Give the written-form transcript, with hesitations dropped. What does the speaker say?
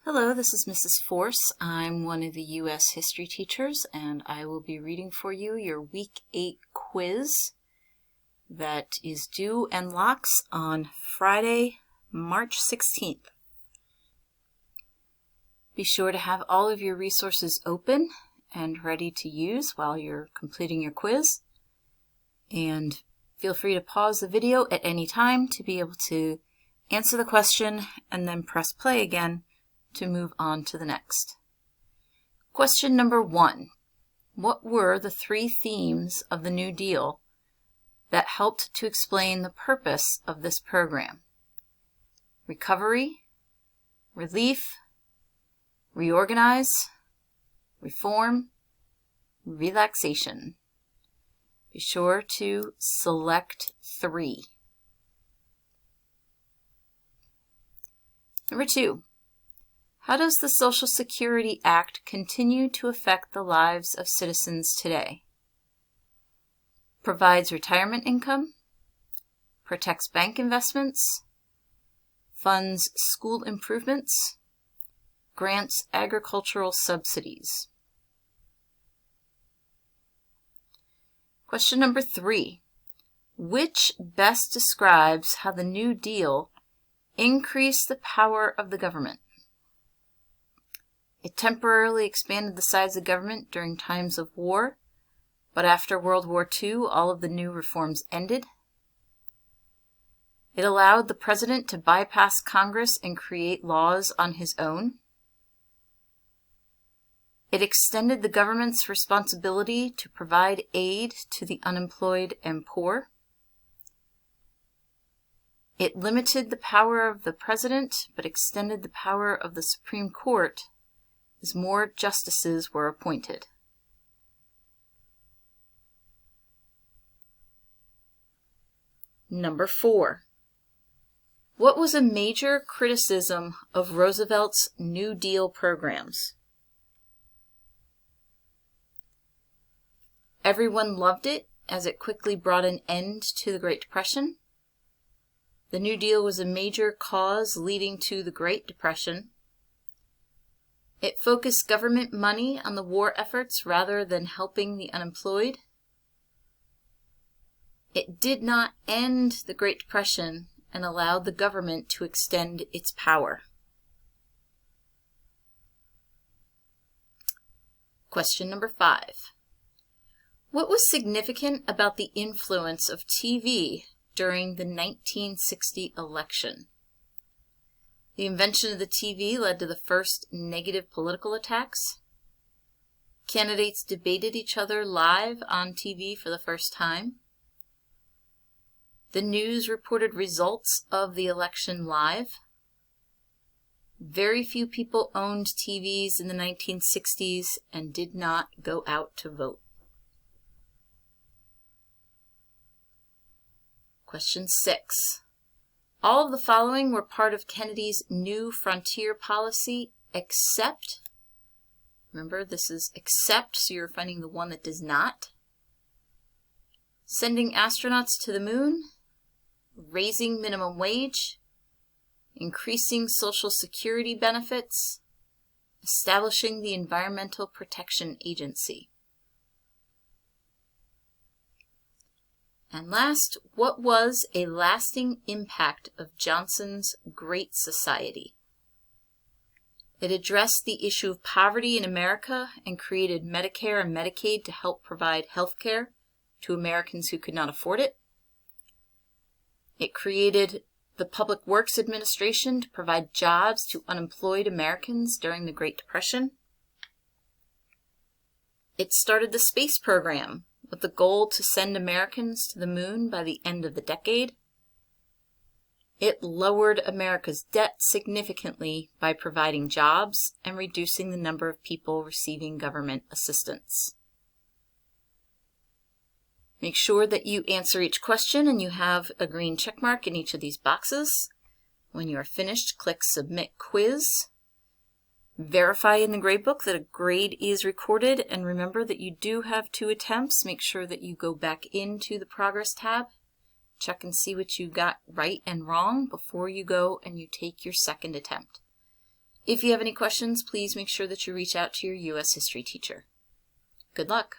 Hello, this is Mrs. Force. I'm one of the U.S. history teachers, and I will be reading for you your Week 8 quiz that is due and locks on Friday, March 16th. Be sure to have all of your resources open and ready to use while you're completing your quiz. And feel free to pause the video at any time to be able to answer the question and then press play again to move on to the next. Question number 1. What were the 3 themes of the New Deal that helped to explain the purpose of this program? Recovery, relief, reorganize, reform, relaxation. Be sure to select 3. Number 2. How does the Social Security Act continue to affect the lives of citizens today? Provides retirement income, protects bank investments, funds school improvements, grants agricultural subsidies. Question number 3. Which best describes how the New Deal increased the power of the government? It temporarily expanded the size of government during times of war, but after World War II, all of the new reforms ended. It allowed the president to bypass Congress and create laws on his own. It extended the government's responsibility to provide aid to the unemployed and poor. It limited the power of the president, but extended the power of the Supreme Court as more justices were appointed. Number 4. What was a major criticism of Roosevelt's New Deal programs? Everyone loved it as it quickly brought an end to the Great Depression. The New Deal was a major cause leading to the Great Depression. It focused government money on the war efforts rather than helping the unemployed. It did not end the Great Depression and allowed the government to extend its power. Question number 5. What was significant about the influence of TV during the 1960 election? The invention of the TV led to the first negative political attacks. Candidates debated each other live on TV for the first time. The news reported results of the election live. Very few people owned TVs in the 1960s and did not go out to vote. Question 6. All of the following were part of Kennedy's New Frontier policy except, remember this is except, so you're finding the one that does not. Sending astronauts to the moon, raising minimum wage, increasing Social Security benefits, establishing the Environmental Protection Agency. And last, what was a lasting impact of Johnson's Great Society? It addressed the issue of poverty in America and created Medicare and Medicaid to help provide health care to Americans who could not afford it. It created the Public Works Administration to provide jobs to unemployed Americans during the Great Depression. It started the space program with the goal to send Americans to the moon by the end of the decade. It lowered America's debt significantly by providing jobs and reducing the number of people receiving government assistance. Make sure that you answer each question and you have a green check mark in each of these boxes. When you are finished, click Submit Quiz. Verify in the gradebook that a grade is recorded, and remember that you do have 2 attempts. Make sure that you go back into the Progress tab, check and see what you got right and wrong before you go and you take your second attempt. If you have any questions, please make sure that you reach out to your U.S. history teacher. Good luck.